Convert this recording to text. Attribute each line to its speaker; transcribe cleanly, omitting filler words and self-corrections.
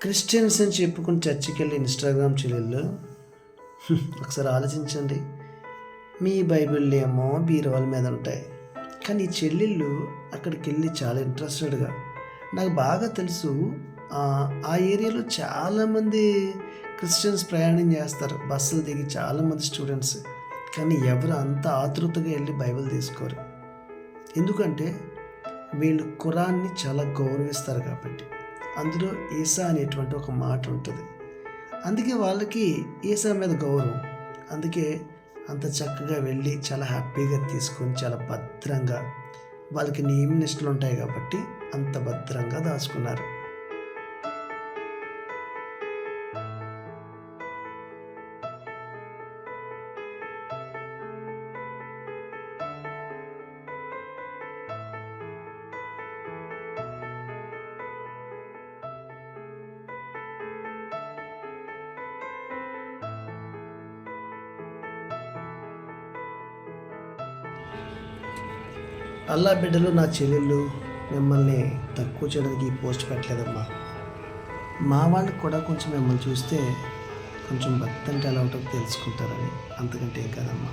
Speaker 1: Christians అని చెప్పుకుని చర్చికి వెళ్ళి ఇన్స్టాగ్రామ్ చెల్లెళ్ళు ఒకసారి ఆలోచించండి. మీ బైబిల్ ఏమో బీరువాల మీద ఉంటాయి, కానీ ఈ చెల్లెళ్ళు అక్కడికి వెళ్ళి చాలా ఇంట్రెస్టెడ్గా, నాకు బాగా తెలుసు ఆ ఏరియాలో చాలామంది క్రిస్టియన్స్ ప్రయాణం చేస్తారు, బస్సులు దిగి చాలామంది స్టూడెంట్స్. కానీ ఎవరు అంత ఆతృతగా వెళ్ళి బైబిల్ తీసుకోరు. ఎందుకంటే వీళ్ళు ఖురాన్ని చాలా గౌరవిస్తారు కాబట్టి. అందులో ఈసా అనేటువంటి ఒక మాట ఉంటుంది. అందుకే వాళ్ళకి ఈసా మీద గౌరవం. అందుకే అంత చక్కగా వెళ్ళి చాలా హ్యాపీగా తీసుకొని చాలా భద్రంగా, వాళ్ళకి నియమ నిష్టలు ఉంటాయి కాబట్టి అంత భద్రంగా దాచుకున్నారు. అల్లా బిడ్డలు, నా చెల్లెళ్ళు మిమ్మల్ని తక్కువ చేయడానికి ఈ పోస్ట్ పెట్టలేదమ్మా. మా వాళ్ళకి కూడా కొంచెం మిమ్మల్ని చూస్తే కొంచెం భక్తి అంటే ఎలా ఉంటుందో తెలుసుకుంటారని, అంతకంటే ఏం కాదమ్మా.